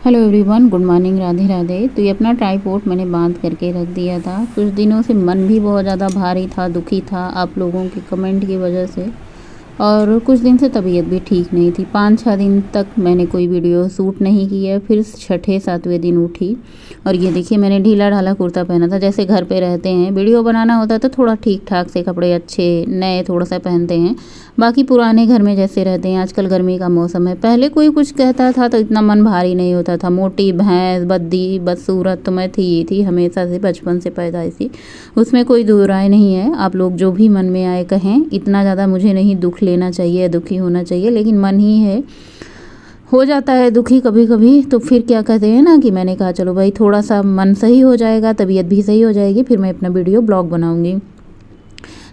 Hello everyone, good morning, Radhe Radhe. तो ये अपना ट्राइपॉड मैंने बांध करके रख दिया था। कुछ दिनों से मन भी बहुत ज़्यादा भारी था, दुखी था आप लोगों के कमेंट की वजह से, और कुछ दिन से तबीयत भी ठीक नहीं थी। 5-6 दिन तक मैंने कोई वीडियो शूट नहीं किया। फिर छठे 7वें दिन उठी और ये देखिए मैंने ढीला ढाला कुर्ता पहना था। जैसे घर पे रहते हैं, वीडियो बनाना होता है तो थोड़ा ठीक ठाक से कपड़े अच्छे नए थोड़ा सा पहनते हैं। बाकी पुराने घर में जैसे रहते हैं, आजकल गर्मी का मौसम है, पहले कोई कुछ कहता था तो इतना मन भारी नहीं होता था। मोटी भैंस बद्दी बदसूरत तो मैं थी ही थी, हमेशा से, बचपन से पैदाइशी, उसमें कोई दो राय नहीं है। आप लोग जो भी मन में आए कहें, इतना ज़्यादा मुझे नहीं दुख लेना चाहिए, दुखी होना चाहिए, लेकिन मन ही है, हो जाता है दुखी कभी कभी। तो फिर क्या कहते हैं ना कि मैंने कहा चलो भाई थोड़ा सा मन सही हो जाएगा, तबीयत भी सही हो जाएगी, फिर मैं अपना वीडियो ब्लॉग बनाऊंगी।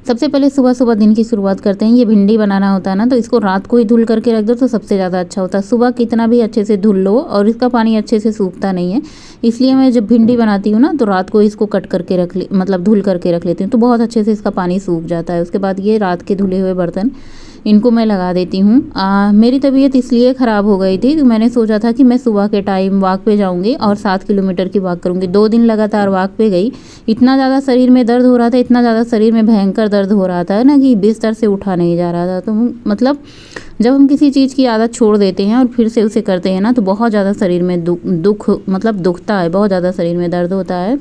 सबसे पहले सुबह सुबह दिन की शुरुआत करते हैं। ये भिंडी बनाना होता है ना, तो इसको रात को ही धुल करके रख दो तो सबसे ज़्यादा अच्छा होता है। सुबह कितना भी अच्छे से धुल लो और इसका पानी अच्छे से सूखता नहीं है, इसलिए मैं जब भिंडी बनाती हूँ ना तो रात को इसको कट करके मतलब धुल करके रख लेती हूँ, तो बहुत अच्छे से इसका पानी सूख जाता है। उसके बाद ये रात के धुले हुए बर्तन इनको मैं लगा देती हूँ। मेरी तबीयत इसलिए ख़राब हो गई थी कि मैंने सोचा था कि मैं सुबह के टाइम वॉक पे जाऊँगी और 7 किलोमीटर की वॉक करूँगी। 2 दिन लगातार वॉक पे गई, इतना ज़्यादा शरीर में दर्द हो रहा था, इतना ज़्यादा शरीर में भयंकर दर्द हो रहा था ना कि बिस्तर से उठा नहीं जा रहा था। तो मतलब जब हम किसी चीज़ की आदत छोड़ देते हैं और फिर से उसे करते हैं ना, तो बहुत ज़्यादा शरीर में दुख मतलब दुखता है, बहुत ज़्यादा शरीर में दर्द होता है।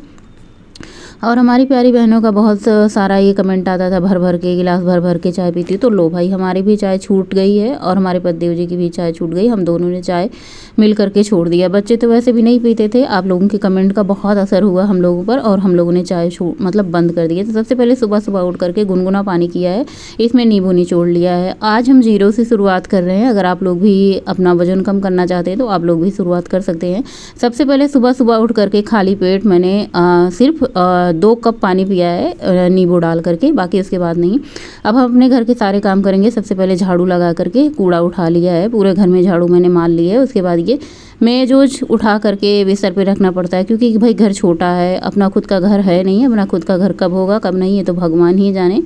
और हमारी प्यारी बहनों का बहुत सारा ये कमेंट आता था, भर भर के गिलास भर भर के चाय पीती। तो लो भाई, हमारी भी चाय छूट गई है और हमारे पतिदेव जी की भी चाय छूट गई। हम दोनों ने चाय मिल करके छोड़ दिया। बच्चे तो वैसे भी नहीं पीते थे। आप लोगों के कमेंट का बहुत असर हुआ हम लोगों पर और हम लोगों ने चाय मतलब बंद कर दिया। तो सबसे पहले सुबह सुबह उठ करके गुनगुना पानी किया है, इसमें नींबू निचोड़ लिया है। आज हम 0 से शुरुआत कर रहे हैं। अगर आप लोग भी अपना वजन कम करना चाहते हैं तो आप लोग भी शुरुआत कर सकते हैं। सबसे पहले सुबह सुबह उठ करके खाली पेट मैंने सिर्फ 2 कप पानी पिया है नींबू डाल करके, बाकी उसके बाद नहीं। अब हम अपने घर के सारे काम करेंगे। सबसे पहले झाड़ू लगा करके कूड़ा उठा लिया है, पूरे घर में झाड़ू मैंने मार ली है। उसके बाद ये मेज़ उठा करके बिस्तर पे रखना पड़ता है, क्योंकि भाई घर छोटा है, अपना खुद का घर है नहीं। अपना खुद का घर कब होगा कब नहीं, ये तो भगवान ही जाने,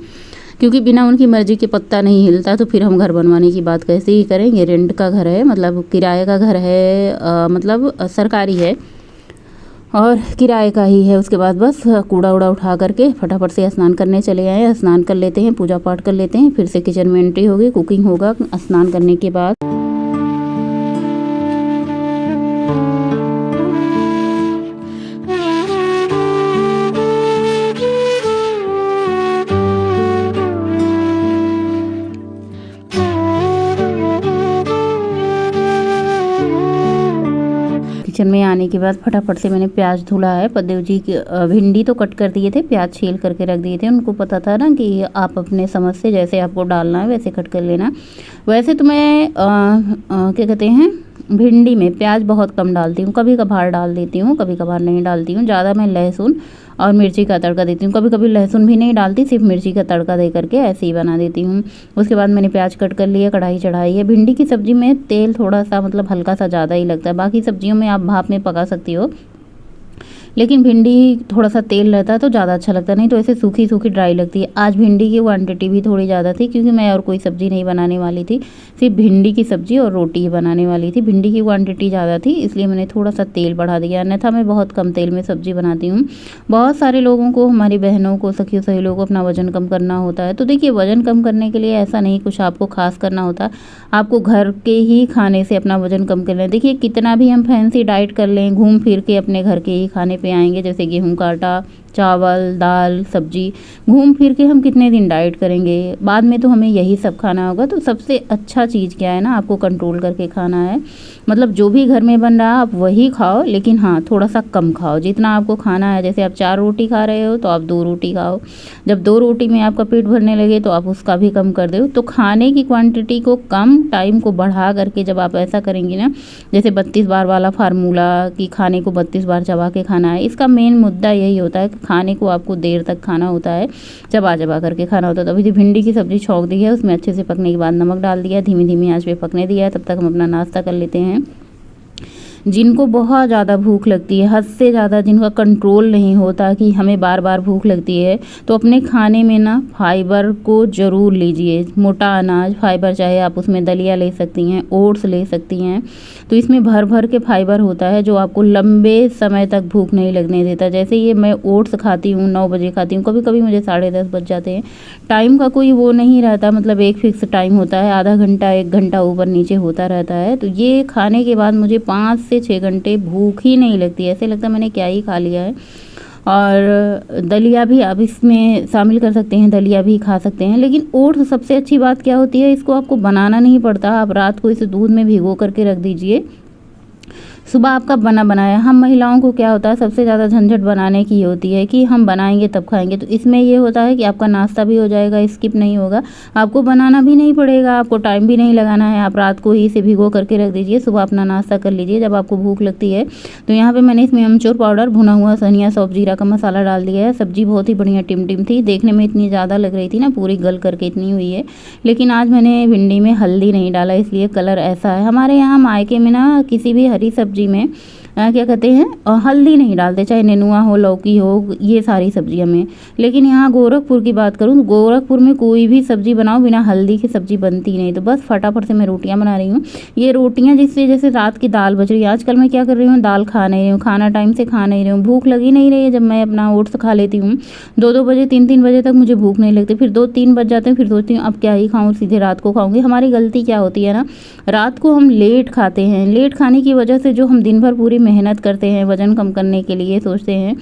क्योंकि बिना उनकी मर्जी के पत्ता नहीं हिलता। तो फिर हम घर बनवाने की बात कैसे ही करेंगे। रेंट का घर है, मतलब किराए का घर है, मतलब सरकारी है और किराए का ही है। उसके बाद बस कूड़ा उड़ा उठा करके फटाफट से स्नान करने चले आए। स्नान कर लेते हैं, पूजा पाठ कर लेते हैं, फिर से किचन में एंट्री होगी, कुकिंग होगा स्नान करने के बाद। किचन में आने के बाद फटाफट से मैंने प्याज धुला है। पतिदेव जी की भिंडी तो कट कर दिए थे, प्याज छील करके रख दिए थे। उनको पता था ना कि आप अपने समझ से जैसे आपको डालना है वैसे कट कर लेना। वैसे तो मैं क्या कहते हैं, भिंडी में प्याज बहुत कम डालती हूँ, कभी कभार डाल देती हूँ, कभी कभार नहीं डालती हूँ। ज़्यादा मैं लहसुन और मिर्ची का तड़का देती हूँ। कभी कभी लहसुन भी नहीं डालती, सिर्फ मिर्ची का तड़का दे करके ऐसे ही बना देती हूँ। उसके बाद मैंने प्याज कट कर लिया, कढ़ाई चढ़ाई है। भिंडी की सब्ज़ी में तेल थोड़ा सा मतलब हल्का सा ज़्यादा ही लगता है। बाकी सब्जियों में आप भाप में पका सकती हो, लेकिन भिंडी थोड़ा सा तेल रहता है तो ज़्यादा अच्छा लगता है, नहीं तो ऐसे सूखी सूखी ड्राई लगती है। आज भिंडी की क्वांटिटी भी थोड़ी ज़्यादा थी, क्योंकि मैं और कोई सब्ज़ी नहीं बनाने वाली थी, सिर्फ भिंडी की सब्ज़ी और रोटी ही बनाने वाली थी। भिंडी की क्वांटिटी ज़्यादा थी, इसलिए मैंने थोड़ा सा तेल बढ़ा दिया, अन्यथा मैं बहुत कम तेल में सब्ज़ी बनाती हूँ। बहुत सारे लोगों को, हमारी बहनों को, सखियों सहेलियों को अपना वजन कम करना होता है। तो देखिए, वजन कम करने के लिए ऐसा नहीं कुछ आपको खास करना होता, आपको घर के ही खाने से अपना वजन कम कर लें। देखिए, कितना भी हम फैंसी डाइट कर लें, घूम फिर के अपने घर के ही खाने पे आएंगे, जैसे गेहूं का आटा, चावल, दाल, सब्जी, घूम फिर के हम कितने दिन डाइट करेंगे, बाद में तो हमें यही सब खाना होगा। तो सबसे अच्छा चीज़ क्या है ना, आपको कंट्रोल करके खाना है। मतलब जो भी घर में बन रहा है आप वही खाओ, लेकिन हाँ थोड़ा सा कम खाओ जितना आपको खाना है। जैसे आप 4 रोटी खा रहे हो तो आप 2 रोटी खाओ। जब 2 रोटी में आपका पेट भरने लगे तो आप उसका भी कम कर दो। तो खाने की क्वांटिटी को कम, टाइम को बढ़ा करके जब आप ऐसा करेंगे ना, जैसे 32 बार वाला फार्मूला कि खाने को 32 बार चबा के खाना है, इसका मेन मुद्दा यही होता है कि खाने को आपको देर तक खाना होता है, चबा चबा करके खाना होता है। तो अभी जो भिंडी की सब्ज़ी छौंक दी है, उसमें अच्छे से पकने के बाद नमक डाल दिया, धीमी धीमी आंच पे पकने दिया है। तब तक हम अपना नाश्ता कर लेते हैं। जिनको बहुत ज़्यादा भूख लगती है, हद से ज़्यादा जिनका कंट्रोल नहीं होता कि हमें बार बार भूख लगती है, तो अपने खाने में ना फाइबर को ज़रूर लीजिए। मोटा अनाज फाइबर, चाहे आप उसमें दलिया ले सकती हैं, ओट्स ले सकती हैं, तो इसमें भर भर के फाइबर होता है जो आपको लंबे समय तक भूख नहीं लगने देता। जैसे ये मैं ओट्स खाती हूँ, 9 बजे खाती हूँ, कभी कभी मुझे 10:30 बज जाते हैं। टाइम का कोई वो नहीं रहता, मतलब एक फिक्स टाइम होता है, आधा घंटा 1 घंटा ऊपर नीचे होता रहता है। तो ये खाने के बाद मुझे 5 से 6 घंटे भूख ही नहीं लगती, ऐसे लगता है मैंने क्या ही खा लिया है। और दलिया भी आप इसमें शामिल कर सकते हैं, दलिया भी खा सकते हैं। लेकिन ओट्स सबसे अच्छी बात क्या होती है, इसको आपको बनाना नहीं पड़ता, आप रात को इसे दूध में भिगो करके रख दीजिए, सुबह आपका बना बनाया। हम महिलाओं को क्या होता है, सबसे ज़्यादा झंझट बनाने की होती है कि हम बनाएंगे तब खाएंगे। तो इसमें ये होता है कि आपका नाश्ता भी हो जाएगा, स्किप नहीं होगा, आपको बनाना भी नहीं पड़ेगा, आपको टाइम भी नहीं लगाना है। आप रात को ही इसे भिगो करके रख दीजिए, सुबह अपना नाश्ता कर लीजिए जब आपको भूख लगती है। तो यहाँ पर मैंने इसमें अमचूर पाउडर, भुना हुआ धनिया, सौंफ, जीरा का मसाला डाल दिया है। सब्जी बहुत ही बढ़िया टिम टिम थी, देखने में इतनी ज़्यादा लग रही थी ना, पूरी गल करके इतनी हुई है। लेकिन आज मैंने भिंडी में हल्दी नहीं डाला, इसलिए कलर ऐसा है। हमारे यहाँ मायके में ना किसी भी हरी सब्जी में क्या कहते हैं, हल्दी नहीं डालते, चाहे नेनुआ हो, लौकी हो, ये सारी सब्जियों में। लेकिन यहाँ गोरखपुर की बात करूँ तो गोरखपुर में कोई भी सब्जी बनाओ बिना हल्दी की सब्जी बनती नहीं। तो बस फटाफट से मैं रोटियाँ बना रही हूँ। ये रोटियाँ जिससे जैसे रात की दाल बच रही है, आजकल मैं क्या कर रही हूँ, दाल खा नहीं रही हूँ, खाना टाइम से खा नहीं रही हूँ, भूख लगी नहीं रही है। जब मैं अपना ओट्स खा लेती हूँ 2-2 बजे, 3-3 बजे तक मुझे भूख नहीं लगती, फिर 2-3 बज जाते हैं, फिर सोचती हूँ अब क्या ही खाऊँ, सीधे रात को खाऊँगी। हमारी गलती क्या होती है ना, रात को हम लेट खाते हैं। लेट खाने की वजह से जो हम दिन भर पूरी मेहनत करते हैं वज़न कम करने के लिए सोचते हैं,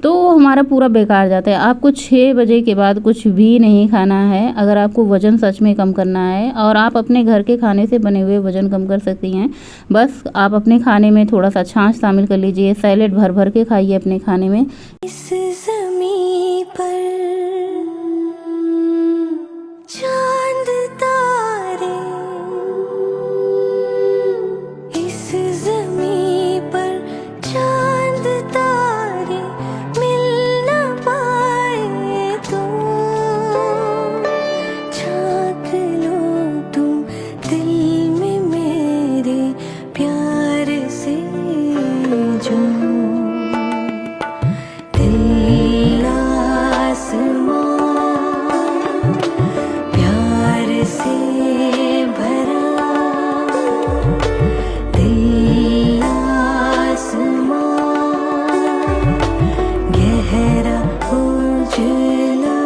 तो हमारा पूरा बेकार जाता है। आपको 6 बजे के बाद कुछ भी नहीं खाना है अगर आपको वज़न सच में कम करना है, और आप अपने घर के खाने से बने हुए वज़न कम कर सकती हैं। बस आप अपने खाने में थोड़ा सा छाछ शामिल कर लीजिए, सैलेड भर भर के खाइए अपने खाने में। इस ज़मीं पर चांद तारे, इस ज़मीं पर चांद तारे मिल न पाए तो झांक लो तुम दिल में मेरे प्यार से, जो दिल आसमां प्यार से भरा, दिल आसमां गहरा उजला,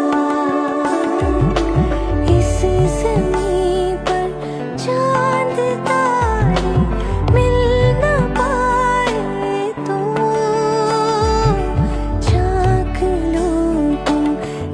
इस ज़मीं पर चांद तारे मिल न पाए तो झांक लो तुम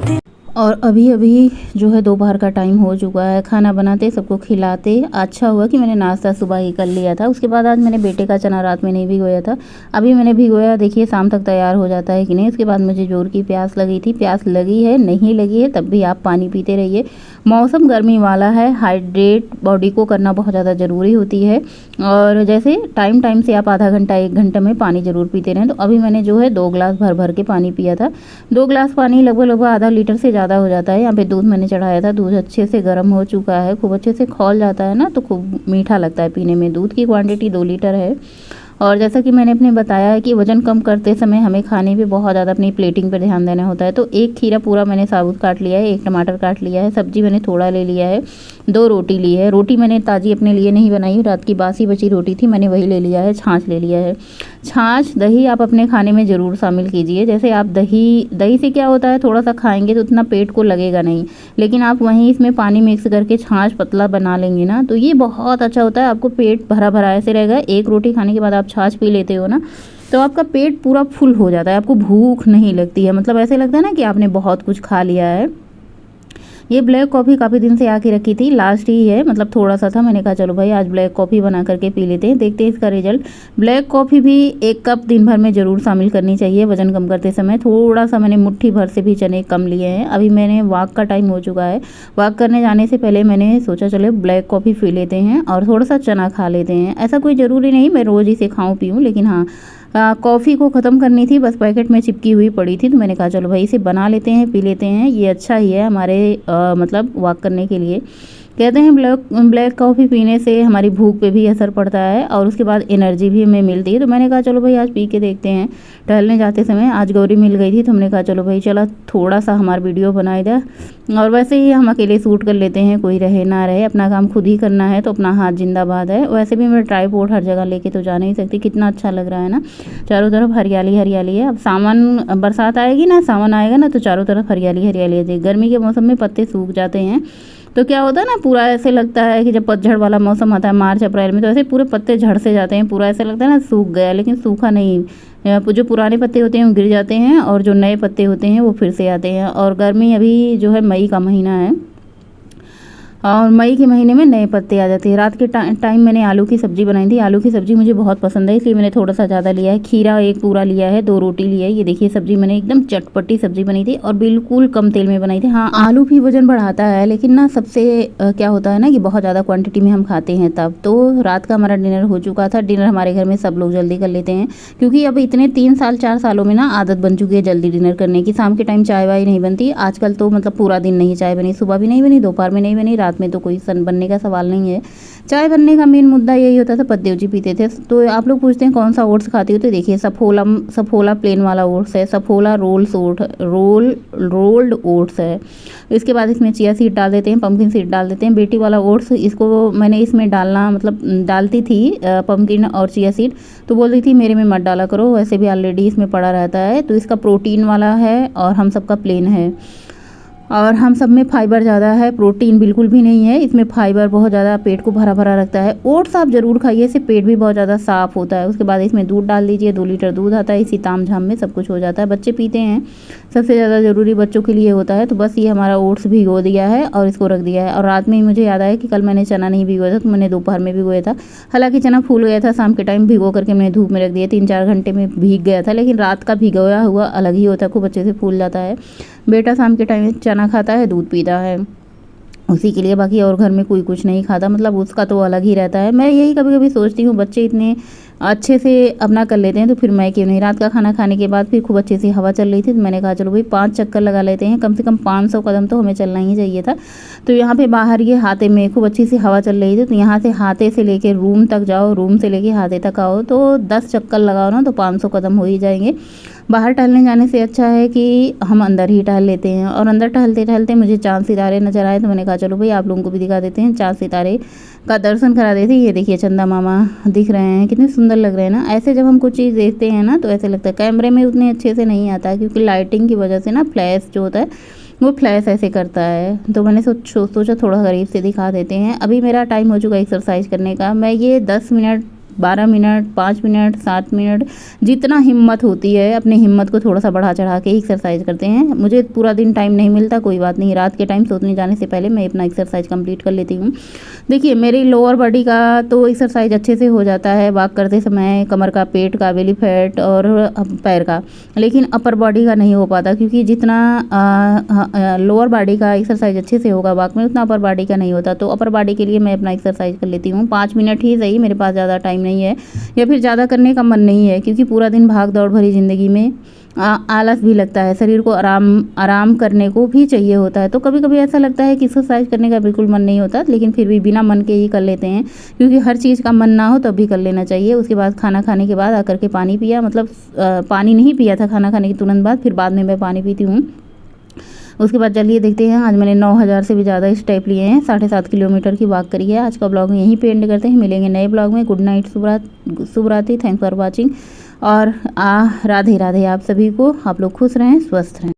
दिल। और अभी अभी जो है दोपहर का टाइम हो चुका है, खाना बनाते सबको खिलाते अच्छा हुआ कि मैंने नाश्ता सुबह ही कर लिया था। उसके बाद आज मैंने बेटे का चना रात में नहीं भिगोया था, अभी मैंने भिगोया, देखिए शाम तक तैयार हो जाता है कि नहीं। उसके बाद मुझे जोर की प्यास लगी थी, प्यास लगी है नहीं लगी है तब भी आप पानी पीते रहिए। मौसम गर्मी वाला है, हाइड्रेट बॉडी को करना बहुत ज़्यादा ज़रूरी होती है। और जैसे टाइम टाइम से आप आधा घंटा 1 घंटे में पानी ज़रूर पीते रहें। तो अभी मैंने जो है 2 गिलास भर भर के पानी पिया था। 2 गिलास पानी लगभग आधा लीटर से ज़्यादा हो जाता है। यहाँ पे दूध मैंने चढ़ाया था, दूध अच्छे से गर्म हो चुका है, खूब अच्छे से खौल जाता है ना, तो खूब मीठा लगता है पीने में। दूध की क्वांटिटी 2 लीटर है। और जैसा कि मैंने अपने बताया है कि वज़न कम करते समय हमें खाने पे बहुत ज़्यादा अपनी प्लेटिंग पर ध्यान देना होता है। तो 1 खीरा पूरा मैंने साबुत काट लिया है, 1 टमाटर काट लिया है, सब्जी मैंने थोड़ा ले लिया है, 2 रोटी ली है। रोटी मैंने ताज़ी अपने लिए नहीं बनाई, रात की बासी बची रोटी थी, मैंने वही ले लिया है। छाछ ले लिया है, छाछ दही आप अपने खाने में ज़रूर शामिल कीजिए। जैसे आप दही से क्या होता है, थोड़ा सा खाएंगे तो उतना पेट को लगेगा नहीं, लेकिन आप वहीं इसमें पानी मिक्स करके छाछ पतला बना लेंगे ना, तो ये बहुत अच्छा होता है। आपको पेट भरा भरा ऐसे रहेगा। 1 रोटी खाने के बाद आप छाछ पी लेते हो ना, तो आपका पेट पूरा फुल हो जाता है, आपको भूख नहीं लगती है, मतलब ऐसे लगता है ना कि आपने बहुत कुछ खा लिया है। ये ब्लैक कॉफ़ी काफ़ी दिन से आके रखी थी, लास्ट ही है, मतलब थोड़ा सा था, मैंने कहा चलो भाई आज ब्लैक कॉफ़ी बना करके पी लेते हैं, देखते हैं इसका रिजल्ट। ब्लैक कॉफ़ी भी 1 कप दिन भर में ज़रूर शामिल करनी चाहिए वज़न कम करते समय। थोड़ा सा मैंने मुट्ठी भर से भी चने कम लिए हैं। अभी मैंने वॉक का टाइम हो चुका है, वॉक करने जाने से पहले मैंने सोचा चलो ब्लैक कॉफ़ी पी लेते हैं और थोड़ा सा चना खा लेते हैं। ऐसा कोई ज़रूरी नहीं मैं रोज़ इसे खाऊँ पीऊँ, लेकिन हाँ कॉफ़ी को ख़त्म करनी थी, बस पैकेट में चिपकी हुई पड़ी थी, तो मैंने कहा चलो भाई इसे बना लेते हैं, पी लेते हैं। ये अच्छा ही है हमारे मतलब वॉक करने के लिए, कहते हैं ब्लैक कॉफ़ी पीने से हमारी भूख पे भी असर पड़ता है और उसके बाद एनर्जी भी हमें मिलती है। तो मैंने कहा चलो भाई आज पी के देखते हैं। टहलने जाते समय आज गौरी मिल गई थी तो हमने कहा चलो भाई चला थोड़ा सा हमारा वीडियो बनाई दे। और वैसे ही हम अकेले शूट कर लेते हैं, कोई रहे ना रहे, अपना काम खुद ही करना है तो अपना हाथ जिंदाबाद है। वैसे भी मैं ट्राइपॉड हर जगह लेके तो जा नहीं सकती। कितना अच्छा लग रहा है ना, चारों तरफ हरियाली हरियाली है। अब सावन बरसात आएगी ना, सावन आएगा ना तो चारों तरफ हरियाली हरियाली है। गर्मी के मौसम में पत्ते सूख जाते हैं तो क्या होता है ना, पूरा ऐसे लगता है कि जब पतझड़ वाला मौसम आता है मार्च अप्रैल में तो ऐसे पूरे पत्ते झड़ से जाते हैं, पूरा ऐसे लगता है ना सूख गया, लेकिन सूखा नहीं। जो पुराने पत्ते होते हैं वो गिर जाते हैं और जो नए पत्ते होते हैं वो फिर से आते हैं। और गर्मी अभी जो है मई का महीना है और मई के महीने में नए पत्ते आ जाते हैं। रात के टाइम मैंने आलू की सब्ज़ी बनाई थी। आलू की सब्ज़ी मुझे बहुत पसंद है इसलिए मैंने थोड़ा सा ज़्यादा लिया है। खीरा एक पूरा लिया है, 2 रोटी लिया है। ये देखिए सब्ज़ी मैंने एकदम चटपटी सब्ज़ी बनी थी और बिल्कुल कम तेल में बनाई थी। हाँ, आलू भी वजन बढ़ाता है लेकिन ना सबसे क्या होता है ना कि बहुत ज़्यादा क्वान्टिटी में हम खाते हैं तब। तो रात का हमारा डिनर हो चुका था। डिनर हमारे घर में सब लोग जल्दी कर लेते हैं क्योंकि अब इतने 3 साल 4 सालों में ना आदत बन चुकी है जल्दी डिनर करने की। शाम के टाइम चाय वाय नहीं बनती आजकल तो, मतलब पूरा दिन नहीं चाय बनी, सुबह भी नहीं बनी, दोपहर में नहीं बनी, रात में तो कोई बनने का सवाल नहीं है। चाय बनने का मेन मुद्दा यही होता था, पतदेव जी पीते थे। तो आप लोग पूछते हैं कौन सा ओट्स खाती हो, तो देखिए सफोला प्लेन वाला ओट्स है, सफोला रोल्ड ओट्स है। इसके बाद इसमें चिया सीड डाल देते हैं, पम्पकिन सीड डाल देते हैं। बेटी वाला ओट्स इसको मैंने इसमें डालना, मतलब डालती थी पम्पकिन और चिया सीड, तो बोल रही थी मेरे में मत डाला करो, वैसे भी ऑलरेडी इसमें पड़ा रहता है। तो इसका प्रोटीन वाला है और हम सबका प्लेन है और हम सब में फाइबर ज़्यादा है, प्रोटीन बिल्कुल भी नहीं है इसमें। फाइबर बहुत ज़्यादा, पेट को भरा भरा रखता है। ओट्स आप ज़रूर खाइए, इससे पेट भी बहुत ज़्यादा साफ़ होता है। उसके बाद इसमें दूध डाल दीजिए, 2 लीटर दूध आता है, इसी ताम झाम में सब कुछ हो जाता है। बच्चे पीते हैं, सबसे ज़्यादा ज़रूरी बच्चों के लिए होता है। तो बस ये हमारा ओट्स भिगो दिया है और इसको रख दिया है। और रात में ही मुझे याद आया कि कल मैंने चना नहीं भिगोया था तो मैंने दोपहर में भिगोया था। हालांकि चना फूल गया था, शाम के टाइम भिगो करके मैंने धूप में रख दिया, 3-4 घंटे में भीग गया था। लेकिन रात का भिगोया हुआ अलग ही होता है, खूब अच्छे से फूल जाता है। बेटा शाम के टाइम चना खाता है, दूध पीता है उसी के लिए, बाकी और घर में कोई कुछ नहीं खाता, मतलब उसका तो अलग ही रहता है। मैं यही कभी कभी सोचती हूँ बच्चे इतने अच्छे से अपना कर लेते हैं तो फिर मैं क्यों नहीं। रात का खाना खाने के बाद फिर खूब अच्छे से हवा चल रही थी तो मैंने कहा चलो भाई 5 चक्कर लगा लेते हैं, कम से कम 500 कदम तो हमें चलना ही चाहिए था। तो यहाँ पे बाहर ये हाथे में खूब अच्छी सी हवा चल रही थी, तो यहाँ से हाथे से लेके रूम तक जाओ, रूम से लेके हाथे तक आओ, तो 10 चक्कर लगाओ ना तो 500 कदम हो ही जाएंगे। बाहर टहलने जाने से अच्छा है कि हम अंदर ही टहल लेते हैं। और अंदर टहलते टहलते मुझे चाँद सितारे नज़र आए तो मैंने कहा चलो भाई आप लोगों को भी दिखा देते हैं, चाँद सितारे का दर्शन करा देते हैं। ये देखिए चंदा मामा दिख रहे हैं, कितने सुंदर लग रहे हैं ना। ऐसे जब हम कुछ चीज़ देखते हैं ना तो ऐसे लगता है, कैमरे में उतने अच्छे से नहीं आता क्योंकि लाइटिंग की वजह से ना फ्लैश जो होता है वो फ्लैश ऐसे करता है। तो मैंने सोचा थोड़ा करीब से दिखा देते हैं। अभी मेरा टाइम हो चुका है एक्सरसाइज करने का। मैं ये 10 मिनट 12 मिनट 5 मिनट 7 मिनट जितना हिम्मत होती है अपनी हिम्मत को थोड़ा सा बढ़ा चढ़ा के एक्सरसाइज करते हैं। मुझे पूरा दिन टाइम नहीं मिलता, कोई बात नहीं, रात के टाइम सोने जाने से पहले मैं अपना एक्सरसाइज कंप्लीट कर लेती हूँ। देखिए मेरी लोअर बॉडी का तो एक्सरसाइज अच्छे से हो जाता है वॉक करते समय, कमर का, पेट का, बेली फैट और पैर का, लेकिन अपर बॉडी का नहीं हो पाता क्योंकि जितना लोअर बॉडी का एक्सरसाइज अच्छे से होगा वॉक में उतना अपर बॉडी का नहीं होता। तो अपर बॉडी के लिए मैं अपना एक्सरसाइज कर लेती हूँ 5 मिनट ही सही, मेरे पास ज़्यादा टाइम नहीं है या फिर ज़्यादा करने का मन नहीं है क्योंकि पूरा दिन भाग दौड़ भरी ज़िंदगी में आलस भी लगता है, शरीर को आराम करने को भी चाहिए होता है। तो कभी कभी ऐसा लगता है कि एक्सरसाइज करने का बिल्कुल मन नहीं होता, लेकिन फिर भी बिना मन के ही कर लेते हैं क्योंकि हर चीज़ का मन ना हो तब भी कर लेना चाहिए। उसके बाद खाना खाने के बाद आकर के पानी पिया, मतलब पानी नहीं पिया था खाना खाने के तुरंत बाद, फिर बाद में मैं पानी पीती हूँ। उसके बाद चलिए देखते हैं, आज मैंने 9000 से भी ज़्यादा स्टेप लिए हैं, 7.5 किलोमीटर की वॉक करी है। आज का ब्लॉग यहीं पे एंड करते हैं, मिलेंगे नए ब्लॉग में। गुड नाइट, शुभ रात्रि, थैंक्स फॉर वॉचिंग और राधे राधे आप सभी को। आप लोग खुश रहें, स्वस्थ रहें।